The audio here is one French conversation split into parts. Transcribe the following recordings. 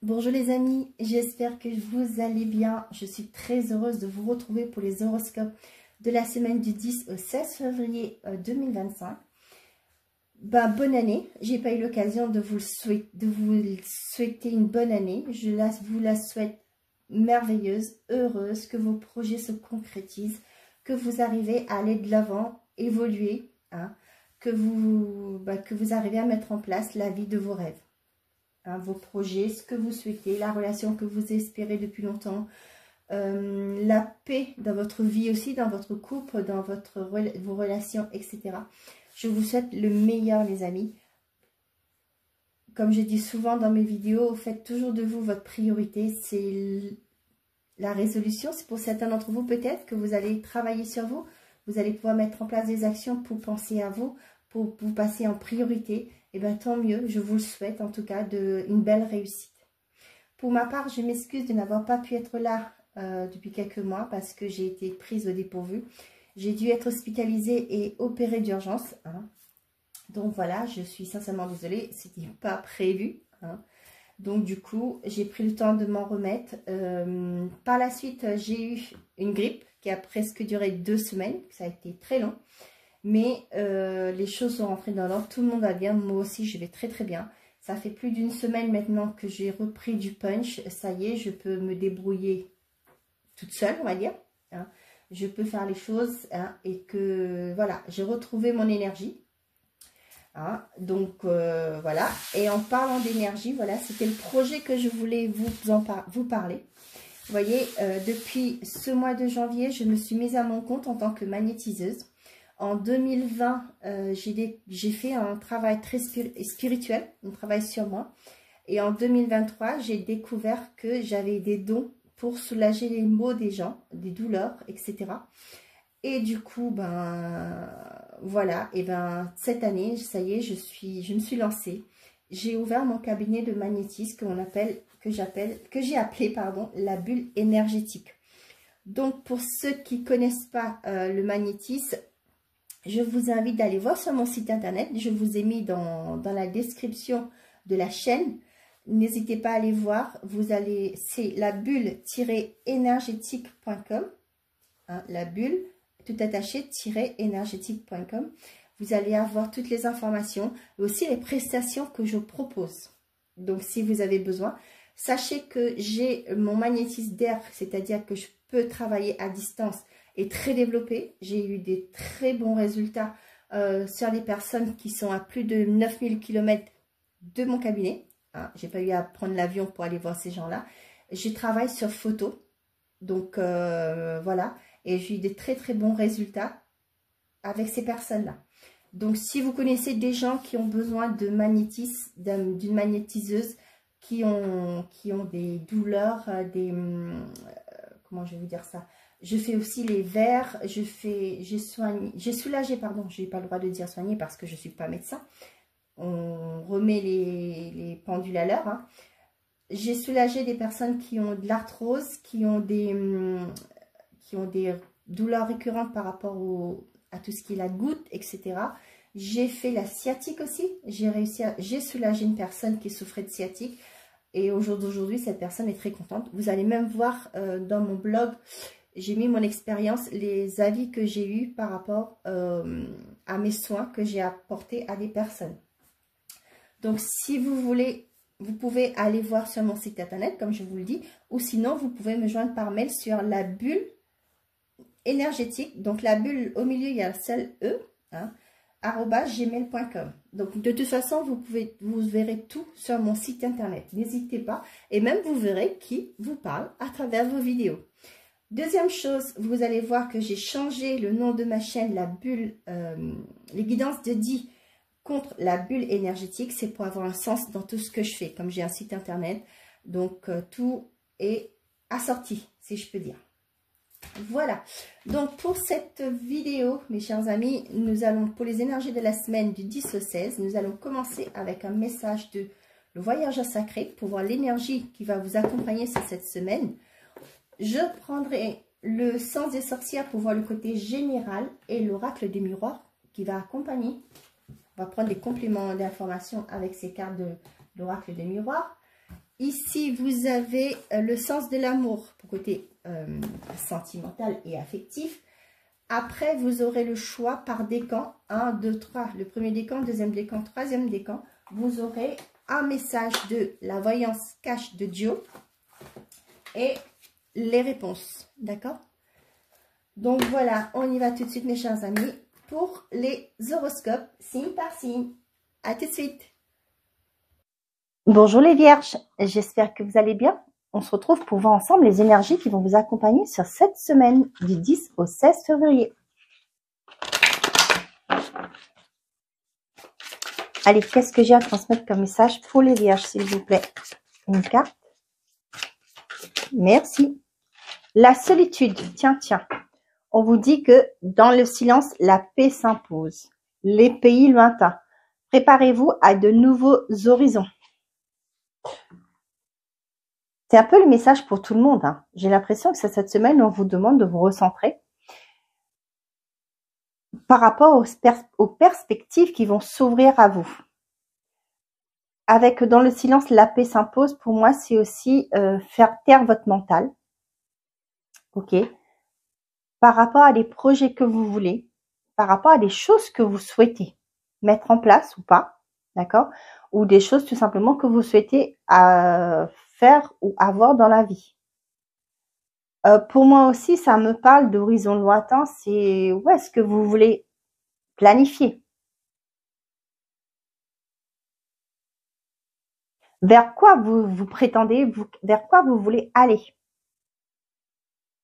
Bonjour les amis, j'espère que vous allez bien. Je suis très heureuse de vous retrouver pour les horoscopes de la semaine du 10 au 16 février 2025. Bonne année, j'ai pas eu l'occasion de vous souhaiter une bonne année. Vous la souhaite merveilleuse, heureuse, que vos projets se concrétisent, que vous arrivez à aller de l'avant, évoluer, que vous arrivez à mettre en place la vie de vos rêves. Vos projets, ce que vous souhaitez, la relation que vous espérez depuis longtemps, la paix dans votre vie aussi, dans votre couple, dans vos relations, etc. Je vous souhaite le meilleur les amis. Comme je dis souvent dans mes vidéos, faites toujours de vous votre priorité. C'est la résolution. C'est pour certains d'entre vous peut-être que vous allez travailler sur vous. Vous allez pouvoir mettre en place des actions pour penser à vous, pour vous passer en priorité. Et bien tant mieux, je vous le souhaite en tout cas une belle réussite. Pour ma part, je m'excuse de n'avoir pas pu être là depuis quelques mois parce que j'ai été prise au dépourvu. J'ai dû être hospitalisée et opérée d'urgence. Donc voilà, je suis sincèrement désolée, c'était pas prévu. Donc du coup, j'ai pris le temps de m'en remettre. Par la suite, j'ai eu une grippe qui a presque duré 2 semaines. Ça a été très long. Mais les choses sont rentrées dans l'ordre, tout le monde va bien, moi aussi je vais très très bien. Ça fait plus d'1 semaine maintenant que j'ai repris du punch, ça y est, je peux me débrouiller toute seule, on va dire. Je peux faire les choses et que voilà, j'ai retrouvé mon énergie. Donc voilà, et en parlant d'énergie, voilà, c'était le projet que je voulais vous parler. Vous voyez, depuis ce mois de janvier, je me suis mise à mon compte en tant que magnétiseuse. En 2020, j'ai fait un travail très spirituel, un travail sur moi. Et en 2023, j'ai découvert que j'avais des dons pour soulager les maux des gens, des douleurs, etc. Et du coup, voilà, et cette année, ça y est, je me suis lancée. J'ai ouvert mon cabinet de magnétisme que j'ai appelé la bulle énergétique. Donc, pour ceux qui ne connaissent pas le magnétisme, je vous invite d'aller voir sur mon site internet. Je vous ai mis dans la description de la chaîne. N'hésitez pas à aller voir. C'est la bulle-énergétique.com. La bulle, tout attaché, -énergétique.com. Vous allez avoir toutes les informations, et aussi les prestations que je propose. Donc, si vous avez besoin, sachez que j'ai mon magnétisme d'air, c'est-à-dire que je peux travailler à distance et très développé. J'ai eu des très bons résultats sur les personnes qui sont à plus de 9000 km de mon cabinet. J'ai pas eu à prendre l'avion pour aller voir ces gens-là. Je travaille sur photo. Donc voilà. Et j'ai eu des très très bons résultats avec ces personnes-là. Donc si vous connaissez des gens qui ont besoin de magnétisme, d'une magnétiseuse, qui ont des douleurs, comment je vais vous dire ça, je fais aussi les verres, j'ai soulagé, pardon, je n'ai pas le droit de dire soigner parce que je ne suis pas médecin. On remet les pendules à l'heure. J'ai soulagé des personnes qui ont de l'arthrose, qui ont des douleurs récurrentes par rapport à tout ce qui est la goutte, etc. J'ai fait la sciatique aussi. J'ai soulagé une personne qui souffrait de sciatique. Et au jour d'aujourd'hui, cette personne est très contente. Vous allez même voir dans mon blog, j'ai mis mon expérience, les avis que j'ai eus par rapport à mes soins que j'ai apportés à des personnes. Donc, si vous voulez, vous pouvez aller voir sur mon site internet, comme je vous le dis, ou sinon, vous pouvez me joindre par mail sur la bulle énergétique. Donc, la bulle, au milieu, il y a le seul E, @gmail.com. Donc, de toute façon, vous verrez tout sur mon site internet. N'hésitez pas. Et même, vous verrez qui vous parle à travers vos vidéos. Deuxième chose, vous allez voir que j'ai changé le nom de ma chaîne, la bulle, les guidances de Di contre la bulle énergétique. C'est pour avoir un sens dans tout ce que je fais. Comme j'ai un site internet, donc tout est assorti, si je peux dire. Voilà, donc pour cette vidéo, mes chers amis, nous allons, pour les énergies de la semaine du 10 au 16, nous allons commencer avec un message de le voyageur sacré pour voir l'énergie qui va vous accompagner sur cette semaine. Je prendrai le sens des sorcières pour voir le côté général et l'oracle des miroirs qui va accompagner. On va prendre des compléments d'informations avec ces cartes de l'oracle des miroirs. Ici, vous avez le sens de l'amour pour côté sentimental et affectif. Après, vous aurez le choix par décan. 1, 2, 3. Le premier décan, deuxième décan, troisième décan. Vous aurez un message de la voyance cache de Dio et les réponses. D'accord? Donc voilà, on y va tout de suite, mes chers amis, pour les horoscopes, signe par signe. À tout de suite. Bonjour les vierges, j'espère que vous allez bien. On se retrouve pour voir ensemble les énergies qui vont vous accompagner sur cette semaine du 10 au 16 février. Allez, qu'est-ce que j'ai à transmettre comme message pour les vierges, s'il vous plaît? Une carte. Merci. La solitude, tiens. On vous dit que dans le silence, la paix s'impose. Les pays lointains. Préparez-vous à de nouveaux horizons. C'est un peu le message pour tout le monde. Hein. J'ai l'impression que cette semaine, on vous demande de vous recentrer par rapport aux perspectives qui vont s'ouvrir à vous. Avec dans le silence, la paix s'impose. Pour moi, c'est aussi faire taire votre mental. Ok. Par rapport à des projets que vous voulez, par rapport à des choses que vous souhaitez mettre en place ou pas, d'accord? Ou des choses tout simplement que vous souhaitez faire ou avoir dans la vie. Pour moi aussi, ça me parle d'horizon lointain, c'est où est-ce que vous voulez planifier? Vers quoi vous prétendez, vers quoi vous voulez aller?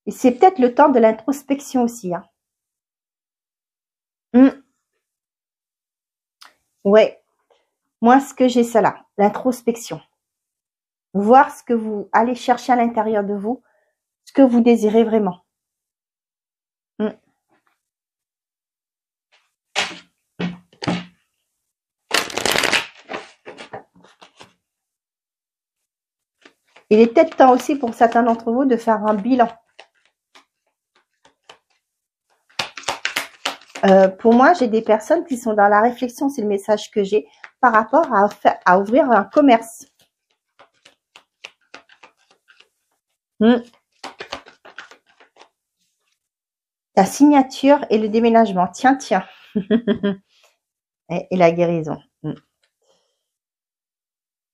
Et c'est peut-être le temps de l'introspection aussi. Hein. Ouais, moi ce que j'ai ça là, l'introspection. Voir ce que vous allez chercher à l'intérieur de vous, ce que vous désirez vraiment. Il est peut-être temps aussi pour certains d'entre vous de faire un bilan. Pour moi, j'ai des personnes qui sont dans la réflexion, c'est le message que j'ai, par rapport à ouvrir un commerce. La signature et le déménagement. Tiens. et la guérison. Vous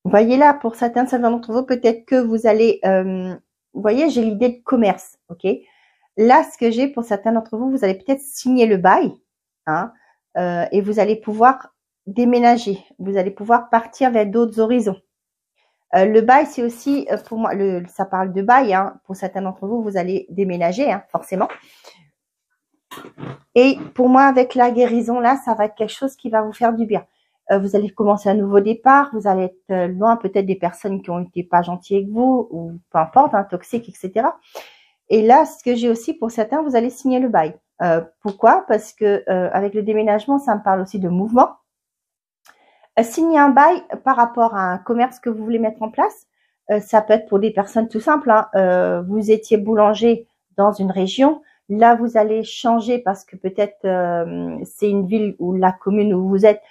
voyez là, pour certains d'entre vous, peut-être que vous allez... vous voyez, j'ai l'idée de commerce, ok? Là, ce que j'ai pour certains d'entre vous, vous allez peut-être signer le bail, hein, et vous allez pouvoir déménager. Vous allez pouvoir partir vers d'autres horizons. Le bail, c'est aussi, pour moi, ça parle de bail, hein, pour certains d'entre vous, vous allez déménager, hein, forcément. Et pour moi, avec la guérison, là, ça va être quelque chose qui va vous faire du bien. Vous allez commencer un nouveau départ, vous allez être loin peut-être des personnes qui ont été pas gentilles avec vous, ou peu importe, hein, toxiques, etc. Et là, ce que j'ai aussi pour certains, vous allez signer le bail. Pourquoi? Parce que avec le déménagement, ça me parle aussi de mouvement. Signer un bail par rapport à un commerce que vous voulez mettre en place, ça peut être pour des personnes tout simples. Hein. Vous étiez boulanger dans une région, là vous allez changer parce que peut-être c'est une ville ou la commune où vous êtes,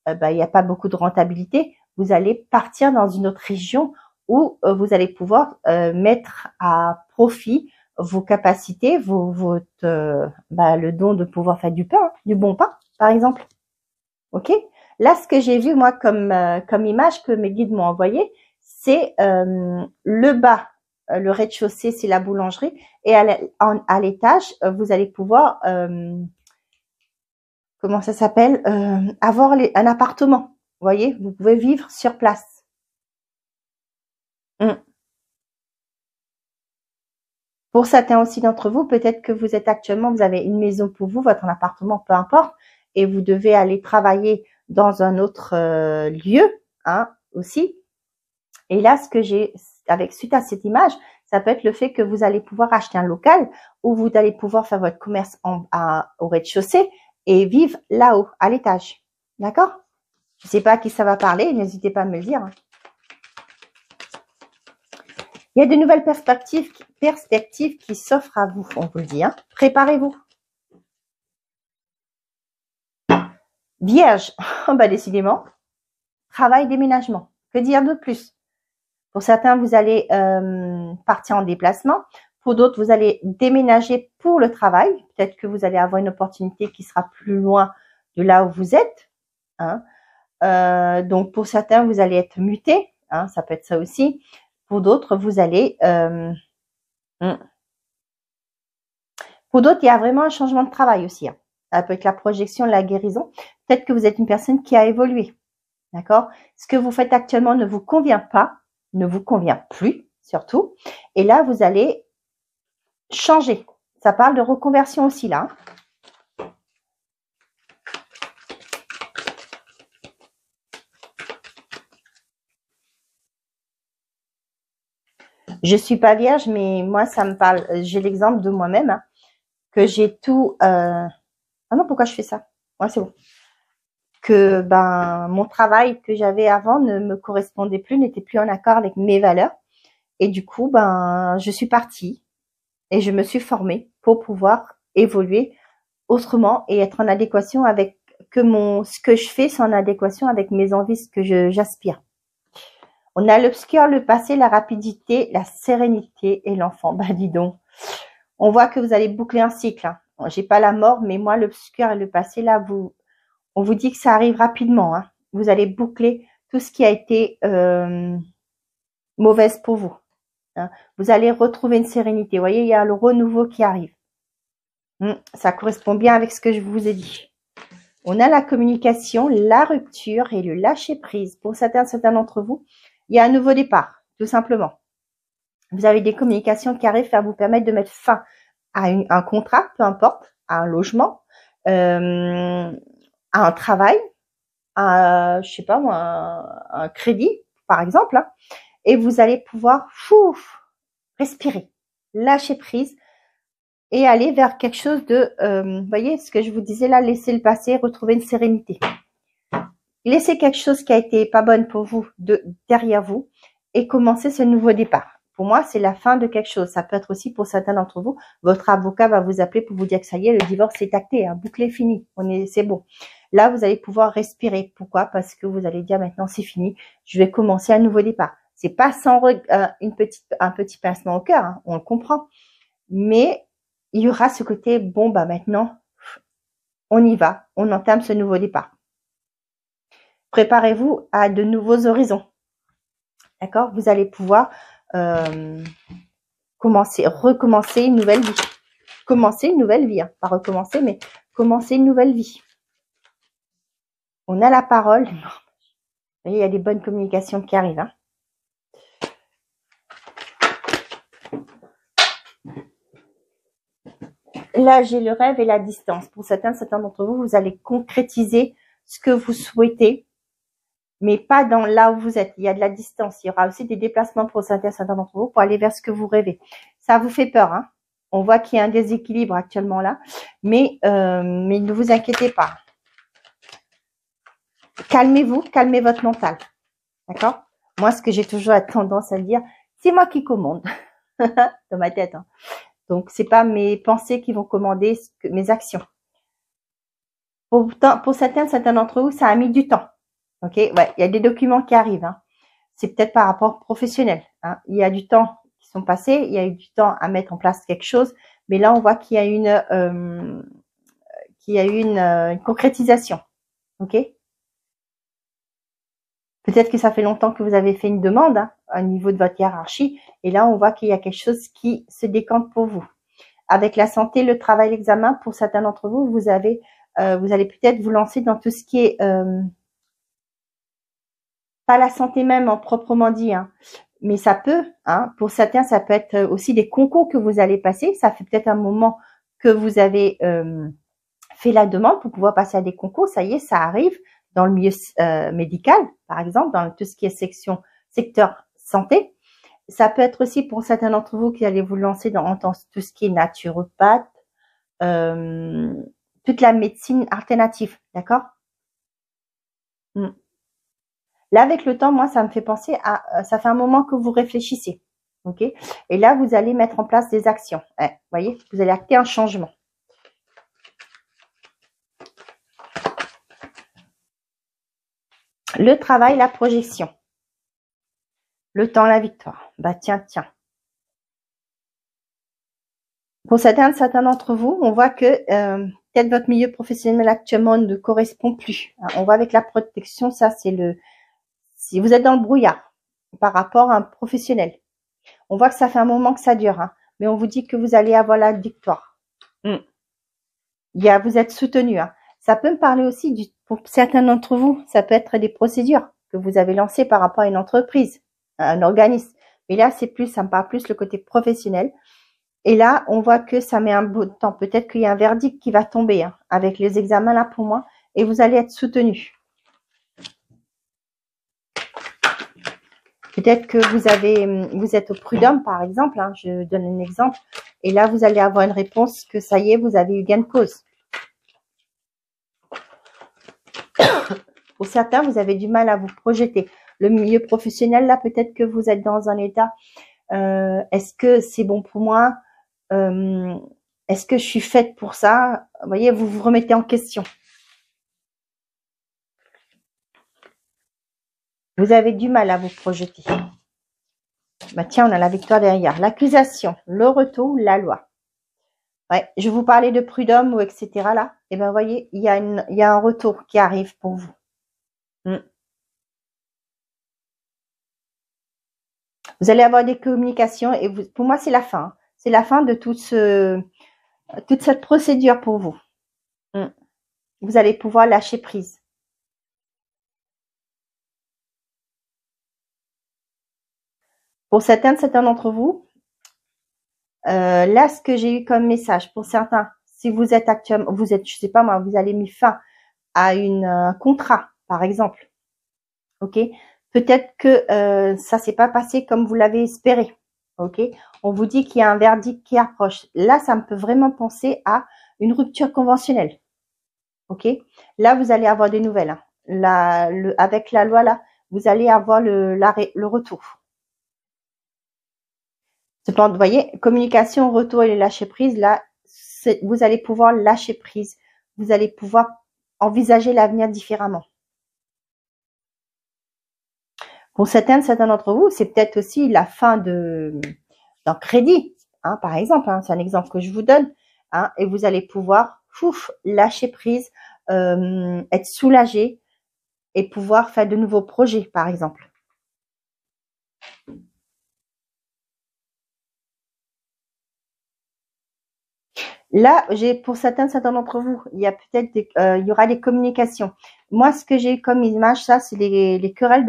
il n'y a pas beaucoup de rentabilité. Vous allez partir dans une autre région où vous allez pouvoir mettre à profit vos capacités, le don de pouvoir faire du pain, du bon pain, par exemple. Ok? Là, ce que j'ai vu, moi, comme image que mes guides m'ont envoyé, c'est le bas, le rez-de-chaussée, c'est la boulangerie. Et à l'étage, vous allez pouvoir, comment ça s'appelle, avoir un appartement. Vous voyez, vous pouvez vivre sur place. Pour certains aussi d'entre vous, peut-être que vous êtes actuellement, vous avez une maison pour vous, votre appartement, peu importe, et vous devez aller travailler dans un autre lieu, hein, aussi. Et là, ce que j'ai, suite à cette image, ça peut être le fait que vous allez pouvoir acheter un local où vous allez pouvoir faire votre commerce au rez-de-chaussée et vivre là-haut, à l'étage. D'accord? Je ne sais pas à qui ça va parler, n'hésitez pas à me le dire. Il y a de nouvelles perspectives qui s'offrent à vous, on vous le dit. Hein. Préparez-vous. Vierge, décidément, travail, déménagement. Que dire de plus? Pour certains, vous allez partir en déplacement. Pour d'autres, vous allez déménager pour le travail. Peut-être que vous allez avoir une opportunité qui sera plus loin de là où vous êtes. Hein. Donc, pour certains, vous allez être muté. Hein, ça peut être ça aussi. Pour d'autres, vous allez... Pour d'autres, il y a vraiment un changement de travail aussi. Hein. Ça peut être la projection, la guérison. Peut-être que vous êtes une personne qui a évolué. D'accord? Ce que vous faites actuellement ne vous convient pas, ne vous convient plus, surtout. Et là, vous allez changer. Ça parle de reconversion aussi, là. Je suis pas vierge, mais moi, ça me parle. J'ai l'exemple de moi-même, hein, que j'ai tout... Ah non, pourquoi je fais ça? Ouais, c'est bon. Que mon travail que j'avais avant ne me correspondait plus, n'était plus en accord avec mes valeurs. Et du coup, je suis partie et je me suis formée pour pouvoir évoluer autrement et être en adéquation avec ce que je fais, c'est en adéquation avec mes envies, ce que j'aspire. On a l'obscur, le passé, la rapidité, la sérénité et l'enfant. Dis donc. On voit que vous allez boucler un cycle. Hein. J'ai pas la mort, mais moi, l'obscur et le passé, là, on vous dit que ça arrive rapidement. Hein. Vous allez boucler tout ce qui a été mauvaise pour vous. Hein. Vous allez retrouver une sérénité. Vous voyez, il y a le renouveau qui arrive. Ça correspond bien avec ce que je vous ai dit. On a la communication, la rupture et le lâcher-prise. Pour certains d'entre vous, il y a un nouveau départ, tout simplement. Vous avez des communications qui arrivent à vous permettre de mettre fin à un contrat, peu importe, à un logement, à un travail, à, je sais pas moi, un crédit, par exemple. Hein, et vous allez pouvoir respirer, lâcher prise et aller vers quelque chose de, voyez, ce que je vous disais là, laisser le passé, retrouver une sérénité. Laissez quelque chose qui a été pas bonne pour vous derrière vous et commencer ce nouveau départ. Pour moi, c'est la fin de quelque chose. Ça peut être aussi pour certains d'entre vous, votre avocat va vous appeler pour vous dire que ça y est, le divorce est acté, hein, bouclé, fini, c'est bon. Là, vous allez pouvoir respirer. Pourquoi? Parce que vous allez dire maintenant c'est fini, je vais commencer un nouveau départ. C'est pas sans un petit pincement au cœur, hein, on le comprend. Mais il y aura ce côté, bon, maintenant, on y va, on entame ce nouveau départ. Préparez-vous à de nouveaux horizons. D'accord? Vous allez pouvoir recommencer une nouvelle vie. Commencer une nouvelle vie. Hein. Pas recommencer, mais commencer une nouvelle vie. On a la parole. Vous voyez, il y a des bonnes communications qui arrivent. Hein. Là, j'ai le rêve et la distance. Pour certains d'entre vous, vous allez concrétiser ce que vous souhaitez, mais pas dans là où vous êtes. Il y a de la distance. Il y aura aussi des déplacements pour certains d'entre vous pour aller vers ce que vous rêvez. Ça vous fait peur, hein? On voit qu'il y a un déséquilibre actuellement là, mais ne vous inquiétez pas. Calmez-vous, calmez votre mental. D'accord? Moi, ce que j'ai toujours tendance à dire, c'est moi qui commande dans ma tête. Hein. Donc, c'est pas mes pensées qui vont commander mes actions. Pour certains d'entre vous, ça a mis du temps. Ok, ouais, il y a des documents qui arrivent. Hein. C'est peut-être par rapport professionnel. Hein. Il y a du temps qui sont passés, il y a eu du temps à mettre en place quelque chose, mais là, on voit qu'il y a une concrétisation. Ok. Peut-être que ça fait longtemps que vous avez fait une demande hein, au niveau de votre hiérarchie, et là, on voit qu'il y a quelque chose qui se décante pour vous. Avec la santé, le travail, l'examen, pour certains d'entre vous, vous allez peut-être vous lancer dans tout ce qui est pas la santé même en proprement dit, hein, mais ça peut, hein, pour certains, ça peut être aussi des concours que vous allez passer. Ça fait peut-être un moment que vous avez fait la demande pour pouvoir passer à des concours. Ça y est, ça arrive dans le milieu médical, par exemple, dans tout ce qui est secteur santé. Ça peut être aussi pour certains d'entre vous qui allez vous lancer dans tout ce qui est naturopathe, toute la médecine alternative, d'accord? Là, avec le temps, moi, ça me fait penser à, ça fait un moment que vous réfléchissez, ok? Et là, vous allez mettre en place des actions. Vous voyez, vous allez acter un changement. Le travail, la projection. Le temps, la victoire. Bah tiens, tiens. Pour certains d'entre vous, on voit que peut-être votre milieu professionnel actuellement ne correspond plus. On voit avec la protection, ça c'est si vous êtes dans le brouillard par rapport à un professionnel. On voit que ça fait un moment que ça dure, hein, mais on vous dit que vous allez avoir la victoire. Vous êtes soutenu. Hein. Ça peut me parler aussi, pour certains d'entre vous, ça peut être des procédures que vous avez lancées par rapport à une entreprise, un organisme. Mais là, ça me parle plus le côté professionnel. Et là, on voit que ça met un bout de temps. Peut-être qu'il y a un verdict qui va tomber hein, avec les examens là pour moi. Et vous allez être soutenu. Peut-être que vous êtes au prud'homme, par exemple. Hein, je donne un exemple. Et là, vous allez avoir une réponse que ça y est, vous avez eu gain de cause. Pour certains, vous avez du mal à vous projeter. Le milieu professionnel, là, peut-être que vous êtes dans un état. Est-ce que c'est bon pour moi? Est-ce que je suis faite pour ça? Vous voyez, vous vous remettez en question. Vous avez du mal à vous projeter. Bah tiens, on a la victoire derrière. L'accusation, le retour, la loi. Ouais, je vous parlais de prud'homme ou etc. là. Et ben, vous voyez, il y a un retour qui arrive pour vous. Vous allez avoir des communications et pour moi, c'est la fin. Hein. C'est la fin de toute cette procédure pour vous. Vous allez pouvoir lâcher prise. Pour certains d'entre vous, là, ce que j'ai eu comme message, pour certains, si vous êtes actuellement, je sais pas moi, vous allez mis fin à un contrat, par exemple. Ok, peut-être que ça s'est pas passé comme vous l'avez espéré. Ok, on vous dit qu'il y a un verdict qui approche. Là, ça me peut vraiment penser à une rupture conventionnelle. Ok, là, vous allez avoir des nouvelles. Hein. Avec la loi là, vous allez avoir le retour. Cependant, vous voyez, communication, retour et lâcher prise, là, vous allez pouvoir lâcher prise. Vous allez pouvoir envisager l'avenir différemment. Pour certains d'entre vous, c'est peut-être aussi la fin d'un crédit, hein, par exemple. Hein, c'est un exemple que je vous donne. Hein, et vous allez pouvoir lâcher prise, être soulagé et pouvoir faire de nouveaux projets, par exemple. Là, pour certains d'entre vous, il y a peut-être il y aura des communications. Moi, ce que j'ai comme image, ça, c'est les querelles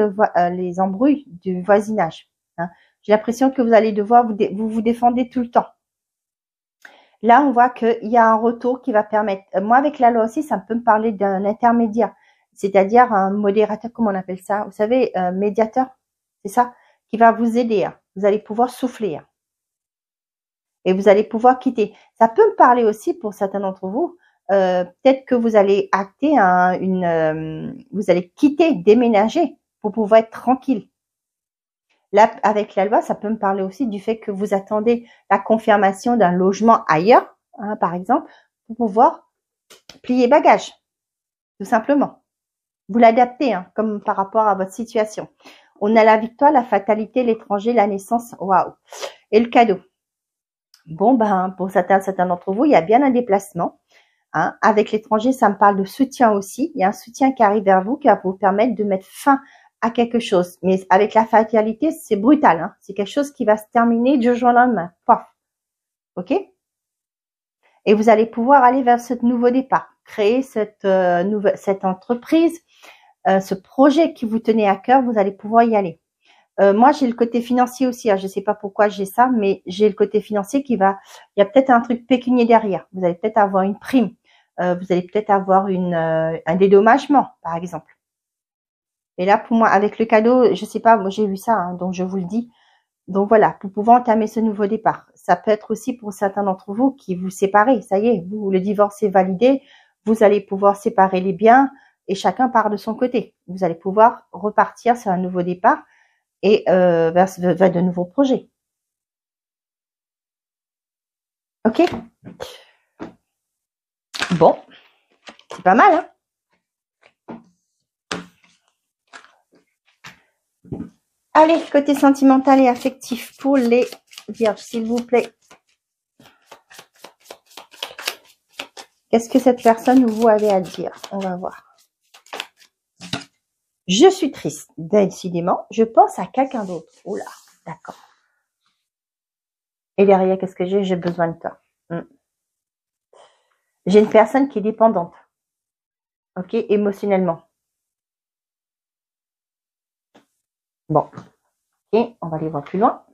les embrouilles du voisinage. Hein. J'ai l'impression que vous allez devoir vous défendre tout le temps. Là, on voit qu'il y a un retour qui va permettre. Moi, avec la loi aussi, ça peut me parler d'un intermédiaire, c'est-à-dire un modérateur, comment on appelle ça? Vous savez, médiateur, c'est ça, qui va vous aider. Hein. Vous allez pouvoir souffler. Hein. Et vous allez pouvoir quitter. Ça peut me parler aussi pour certains d'entre vous. Peut-être que vous allez acter vous allez quitter, déménager pour pouvoir être tranquille. Là, avec la loi, ça peut me parler aussi du fait que vous attendez la confirmation d'un logement ailleurs, hein, par exemple, pour pouvoir plier bagage, tout simplement. Vous l'adaptez, hein, comme par rapport à votre situation. On a la victoire, la fatalité, l'étranger, la naissance, waouh, et le cadeau. Bon, ben, pour certains d'entre vous, il y a bien un déplacement. Hein. Avec l'étranger, ça me parle de soutien aussi. Il y a un soutien qui arrive vers vous qui va vous permettre de mettre fin à quelque chose. Mais avec la fatalité, c'est brutal. Hein. C'est quelque chose qui va se terminer du jour au lendemain. Paf. OK? Et vous allez pouvoir aller vers ce nouveau départ. Créer cette entreprise, ce projet qui vous tenait à cœur, vous allez pouvoir y aller. Moi, j'ai le côté financier aussi. Hein. Je ne sais pas pourquoi j'ai ça, mais j'ai le côté financier il y a peut-être un truc pécunier derrière. Vous allez peut-être avoir une prime. Vous allez peut-être avoir un dédommagement, par exemple. Et là, pour moi, avec le cadeau, je sais pas, moi j'ai vu ça, hein, donc je vous le dis. Donc voilà, pour pouvoir entamer ce nouveau départ. Ça peut être aussi pour certains d'entre vous qui vous séparez. Ça y est, le divorce est validé. Vous allez pouvoir séparer les biens et chacun part de son côté. Vous allez pouvoir repartir sur un nouveau départ et vers de nouveaux projets. Ok? Bon, c'est pas mal, hein? Allez, côté sentimental et affectif pour les vierges, s'il vous plaît. Qu'est-ce que cette personne vous avait à dire? On va voir. Je suis triste, décidément. Je pense à quelqu'un d'autre. Oula, d'accord. Et derrière, qu'est-ce que j'ai? J'ai besoin de toi. J'ai une personne qui est dépendante. Ok, émotionnellement. Bon. Ok, on va aller voir plus loin.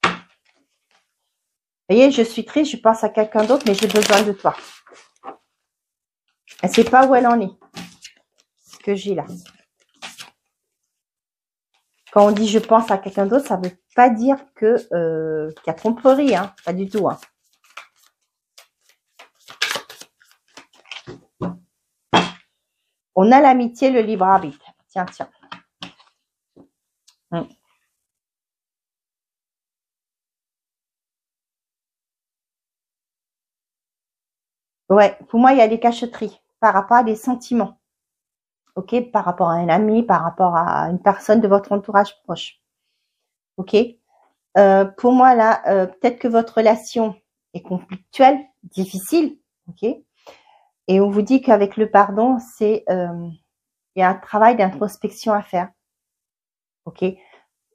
Vous voyez, je suis triste, je pense à quelqu'un d'autre, mais j'ai besoin de toi. Elle ne sait pas où elle en est. Ce que j'ai là. Quand on dit je pense à quelqu'un d'autre, ça ne veut pas dire que qu'il y a tromperie, hein. Pas du tout. Hein. On a l'amitié, le libre arbitre. Tiens, tiens. Ouais, pour moi, il y a des cacheteries par rapport à des sentiments. Ok, par rapport à un ami, par rapport à une personne de votre entourage proche. Ok. Pour moi, là, peut-être que votre relation est conflictuelle, difficile. Ok. Et on vous dit qu'avec le pardon, c'est il y a un travail d'introspection à faire. Ok.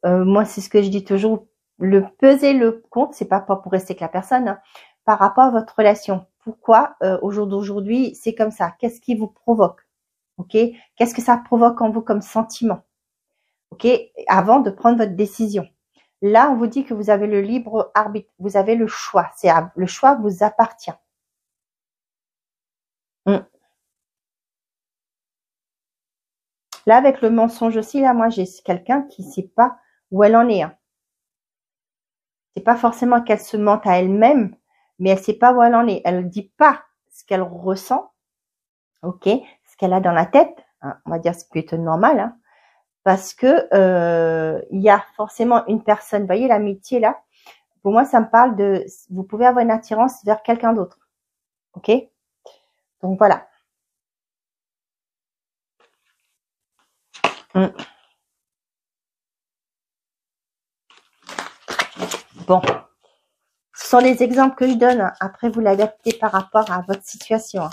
Moi, c'est ce que je dis toujours. Le peser le compte, c'est pas pour rester avec la personne, hein, par rapport à votre relation. Pourquoi au jour d'aujourd'hui, c'est comme ça? Qu'est-ce qui vous provoque? Ok. Qu'est-ce que ça provoque en vous comme sentiment? Ok. Avant de prendre votre décision. Là, on vous dit que vous avez le libre arbitre. Vous avez le choix. Le choix vous appartient. Là, avec le mensonge aussi, là, moi, j'ai quelqu'un qui ne sait pas où elle en est. Hein. C'est pas forcément qu'elle se mente à elle-même, mais elle ne sait pas où elle en est. Elle ne dit pas ce qu'elle ressent, ok, ce qu'elle a dans la tête. Hein, on va dire c'est plutôt normal, hein, parce que il y a forcément une personne. Vous voyez l'amitié là. Pour moi, ça me parle de. Vous pouvez avoir une attirance vers quelqu'un d'autre, ok. Donc voilà. Bon. Ce sont les exemples que je donne. Après, vous l'adaptez par rapport à votre situation.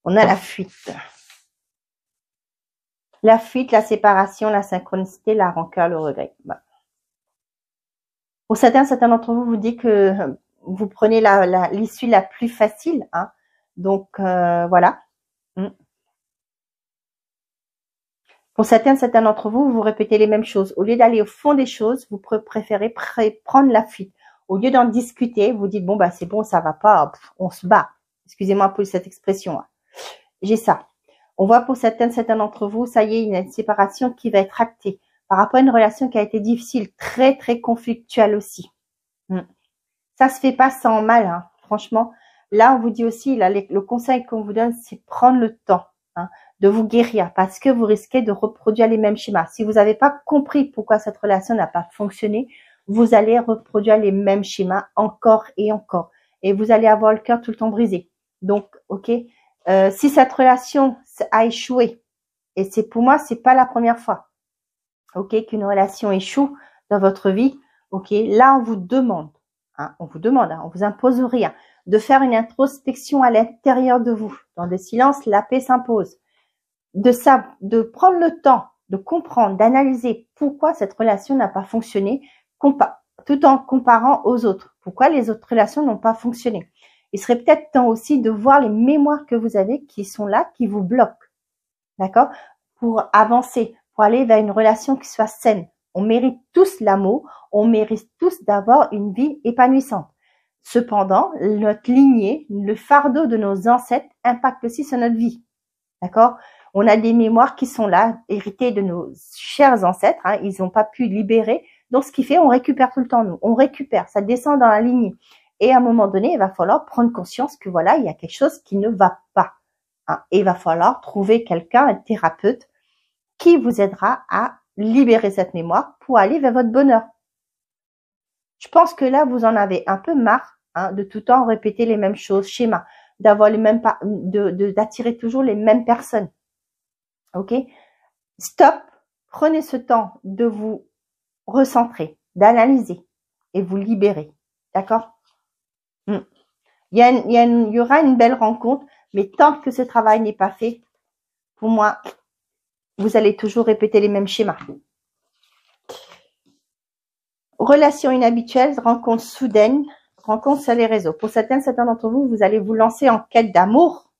On a la fuite. La fuite, la séparation, la synchronicité, la rancœur, le regret. Bah. Pour certains d'entre vous, vous dites que vous prenez l'issue la plus facile. Hein. Donc, voilà. Pour certains d'entre vous, vous répétez les mêmes choses. Au lieu d'aller au fond des choses, vous préférez prendre la fuite. Au lieu d'en discuter, vous dites, bon, bah c'est bon, ça va pas, on se bat. Excusez-moi pour cette expression. Hein. J'ai ça. On voit pour certains d'entre vous, ça y est, il y a une séparation qui va être actée par rapport à une relation qui a été difficile, très, très conflictuelle aussi. Ça se fait pas sans mal, hein, franchement. Là, on vous dit aussi, là, le conseil qu'on vous donne, c'est prendre le temps hein, de vous guérir parce que vous risquez de reproduire les mêmes schémas. Si vous n'avez pas compris pourquoi cette relation n'a pas fonctionné, vous allez reproduire les mêmes schémas encore et encore. Et vous allez avoir le cœur tout le temps brisé. Donc, ok, si cette relation a échoué, et c'est pour moi, c'est pas la première fois, ok, qu'une relation échoue dans votre vie, ok, là, on vous demande, hein, on vous impose rien, de faire une introspection à l'intérieur de vous. Dans le silence, la paix s'impose. De prendre le temps de comprendre, d'analyser pourquoi cette relation n'a pas fonctionné, tout en comparant aux autres. Pourquoi les autres relations n'ont pas fonctionné. Il serait peut-être temps aussi de voir les mémoires que vous avez qui sont là, qui vous bloquent. D'accord? Pour avancer, pour aller vers une relation qui soit saine. On mérite tous l'amour, on mérite tous d'avoir une vie épanouissante. Cependant, notre lignée, le fardeau de nos ancêtres impacte aussi sur notre vie. D'accord? On a des mémoires qui sont là, héritées de nos chers ancêtres. Hein, ils n'ont pas pu libérer. Donc, ce qui fait, on récupère tout le temps, nous. On récupère, ça descend dans la lignée. Et à un moment donné, il va falloir prendre conscience que voilà, il y a quelque chose qui ne va pas. Hein, et il va falloir trouver quelqu'un, un thérapeute, qui vous aidera à libérer cette mémoire pour aller vers votre bonheur. Je pense que là, vous en avez un peu marre de tout le temps répéter les mêmes choses, schémas, d'avoir les mêmes, d'attirer toujours les mêmes personnes. Ok? Stop. Prenez ce temps de vous recentrer, d'analyser et vous libérer. D'accord? Il y aura une belle rencontre, mais tant que ce travail n'est pas fait, pour moi, vous allez toujours répéter les mêmes schémas. Relations inhabituelles, rencontres soudaines, rencontres sur les réseaux. Pour certains d'entre vous, vous allez vous lancer en quête d'amour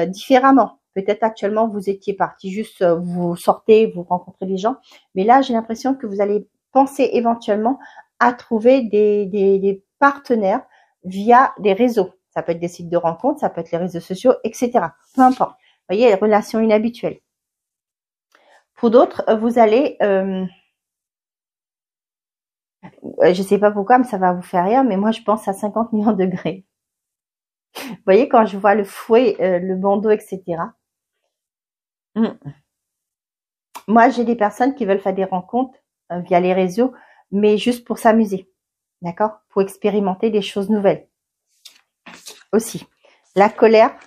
différemment. Peut-être actuellement, vous étiez parti juste, vous sortez, vous rencontrez des gens. Mais là, j'ai l'impression que vous allez penser éventuellement à trouver des partenaires via des réseaux. Ça peut être des sites de rencontres, ça peut être les réseaux sociaux, etc. Peu importe. Vous voyez, les relations inhabituelles. Pour d'autres, vous allez... je sais pas pourquoi, mais ça va vous faire rire, mais moi, je pense à 50 millions de degrés. Vous voyez, quand je vois le fouet, le bandeau, etc. Moi, j'ai des personnes qui veulent faire des rencontres via les réseaux, mais juste pour s'amuser. D'accord? Pour expérimenter des choses nouvelles. Aussi. La colère,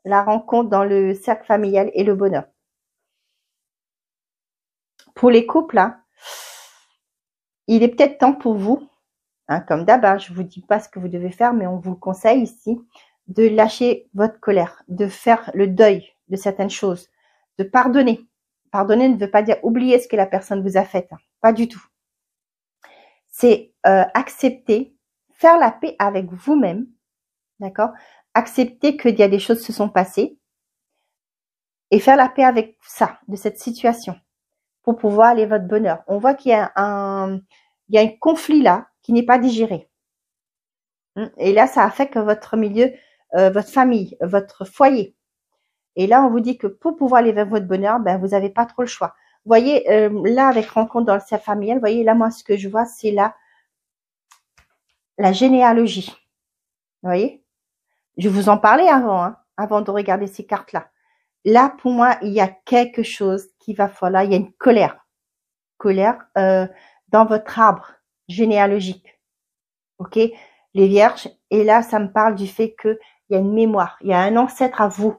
la rencontre dans le cercle familial et le bonheur. Pour les couples, il est peut-être temps pour vous, comme d'hab, je ne vous dis pas ce que vous devez faire, mais on vous le conseille ici, de lâcher votre colère, de faire le deuil de certaines choses, de pardonner. Pardonner ne veut pas dire oublier ce que la personne vous a fait, pas du tout. C'est accepter, faire la paix avec vous-même, d'accord? Accepter qu'il y a des choses qui se sont passées et faire la paix avec ça, de cette situation, pour pouvoir aller vers votre bonheur. On voit qu'il y a un conflit là qui n'est pas digéré. Et là, ça affecte votre milieu, votre famille, votre foyer. Et là, on vous dit que pour pouvoir aller vers votre bonheur, vous n'avez pas trop le choix. Vous voyez, là, avec rencontre dans le cercle familial, vous voyez, là, moi, ce que je vois, c'est la généalogie. Vous voyez? Je vous en parlais avant de regarder ces cartes-là. Là, pour moi, il y a quelque chose qui va falloir, il y a une colère. Colère dans votre arbre généalogique. Ok? Les vierges. Et là, ça me parle du fait qu'il y a une mémoire. Il y a un ancêtre à vous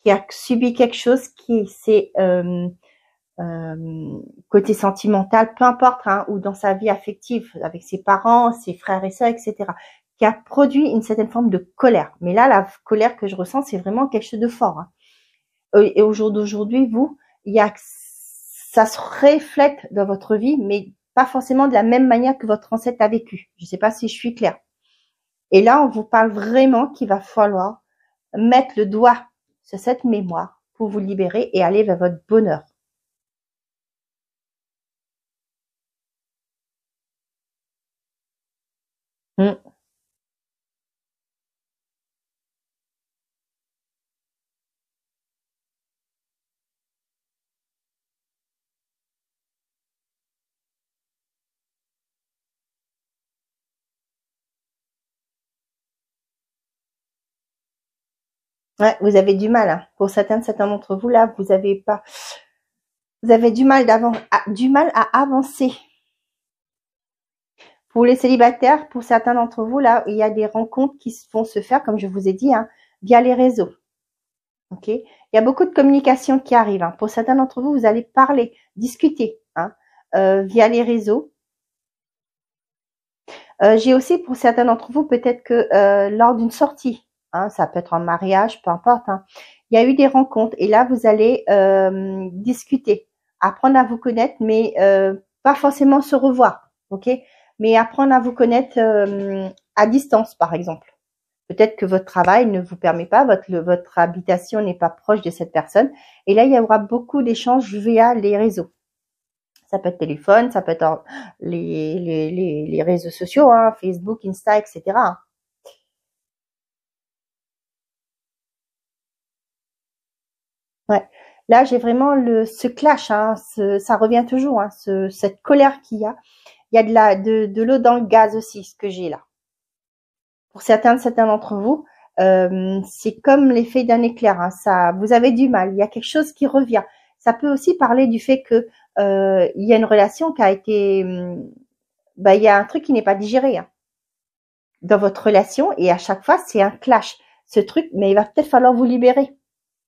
qui a subi quelque chose qui c'est côté sentimental, peu importe, ou dans sa vie affective, avec ses parents, ses frères et sœurs, etc., qui a produit une certaine forme de colère. Mais là, la colère que je ressens, c'est vraiment quelque chose de fort. Et au jour d'aujourd'hui, ça se reflète dans votre vie, mais pas forcément de la même manière que votre ancêtre a vécu. Je ne sais pas si je suis claire. Et là, on vous parle vraiment qu'il va falloir mettre le doigt sur cette mémoire pour vous libérer et aller vers votre bonheur. Ouais, vous avez du mal. Pour certains d'entre vous, là, vous avez du mal à avancer. Pour les célibataires, pour certains d'entre vous, là, il y a des rencontres qui vont se faire, comme je vous ai dit, via les réseaux. Ok? Il y a beaucoup de communication qui arrive. Pour certains d'entre vous, vous allez parler, discuter via les réseaux. J'ai aussi pour certains d'entre vous, peut-être que lors d'une sortie, ça peut être un mariage, peu importe, il y a eu des rencontres et là, vous allez discuter, apprendre à vous connaître, mais pas forcément se revoir, ok? Mais apprendre à vous connaître à distance, par exemple. Peut-être que votre travail ne vous permet pas, votre habitation n'est pas proche de cette personne. Et là, il y aura beaucoup d'échanges via les réseaux. Ça peut être téléphone, ça peut être les réseaux sociaux, Facebook, Insta, etc. Ouais. Là, j'ai vraiment ce clash, ça revient toujours, cette colère qu'il y a. Il y a de l'eau dans le gaz aussi, ce que j'ai là. Pour certains d'entre vous, c'est comme l'effet d'un éclair. Ça, vous avez du mal. Il y a quelque chose qui revient. Ça peut aussi parler du fait que il y a une relation qui a été, il y a un truc qui n'est pas digéré hein, dans votre relation et à chaque fois c'est un clash. Ce truc, mais il va peut-être falloir vous libérer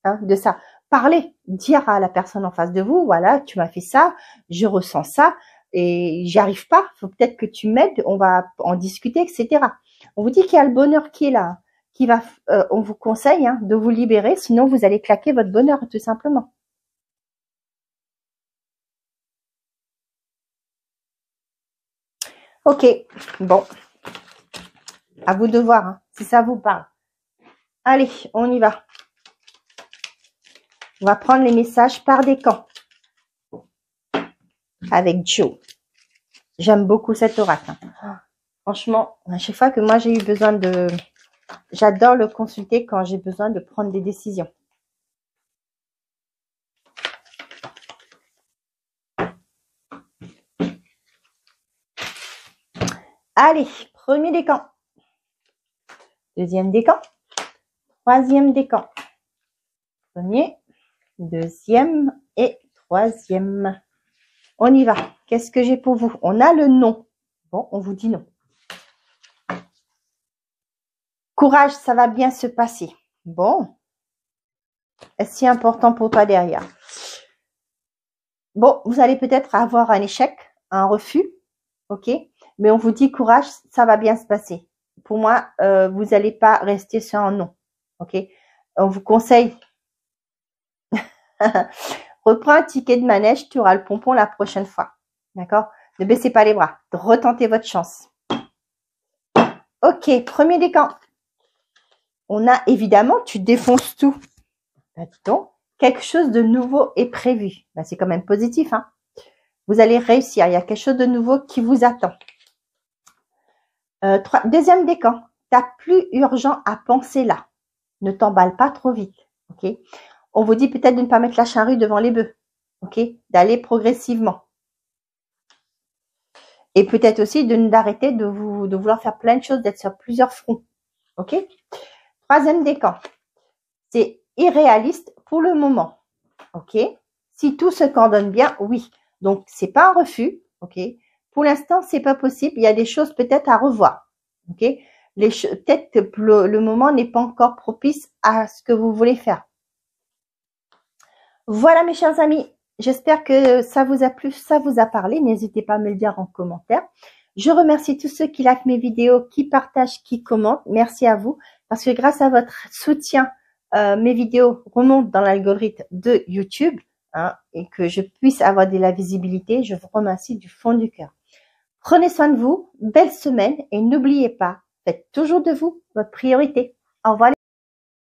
hein, de ça. Parler, dire à la personne en face de vous, voilà, tu m'as fait ça, je ressens ça et j'y arrive pas. Faut peut-être que tu m'aides, on va en discuter, etc. On vous dit qu'il y a le bonheur qui est là, hein, qui va, on vous conseille hein, de vous libérer, sinon vous allez claquer votre bonheur tout simplement. Ok, bon, à vous de voir hein, si ça vous parle. Allez, on y va. On va prendre les messages par décan avec Joe. J'aime beaucoup cet oracle. Hein. Franchement, à chaque fois que moi j'ai eu besoin de... J'adore le consulter quand j'ai besoin de prendre des décisions. Allez, premier décan. Deuxième décan. Troisième décan. Premier, deuxième et troisième. On y va. Qu'est-ce que j'ai pour vous? On a le non. Bon, on vous dit non. Courage, ça va bien se passer. Bon. Est-ce si important pour toi derrière? Bon, vous allez peut-être avoir un échec, un refus. Ok? Mais on vous dit courage, ça va bien se passer. Pour moi, vous n'allez pas rester sur un non. Ok? On vous conseille. Reprends un ticket de manège, tu auras le pompon la prochaine fois. D'accord? Ne baissez pas les bras. Retentez votre chance. Ok, premier décan. On a évidemment, tu défonces tout. Attends, quelque chose de nouveau est prévu. Ben, c'est quand même positif. Hein? Vous allez réussir. Il y a quelque chose de nouveau qui vous attend. Deuxième décan. Tu n'as plus urgent à penser là. Ne t'emballe pas trop vite. Ok? On vous dit peut-être de ne pas mettre la charrue devant les bœufs. Ok? D'aller progressivement. Et peut-être aussi d'arrêter de vouloir faire plein de choses, d'être sur plusieurs fronts. Ok? Troisième décan. C'est irréaliste pour le moment. Ok? Si tout se coordonne bien, oui. Donc, c'est pas un refus. Ok? Pour l'instant, c'est pas possible. Il y a des choses peut-être à revoir. Ok? Peut-être que le moment n'est pas encore propice à ce que vous voulez faire. Voilà mes chers amis, j'espère que ça vous a plu, ça vous a parlé. N'hésitez pas à me le dire en commentaire. Je remercie tous ceux qui likent mes vidéos, qui partagent, qui commentent. Merci à vous parce que grâce à votre soutien, mes vidéos remontent dans l'algorithme de YouTube hein, et que je puisse avoir de la visibilité. Je vous remercie du fond du cœur. Prenez soin de vous, belle semaine et n'oubliez pas, faites toujours de vous votre priorité. Au revoir.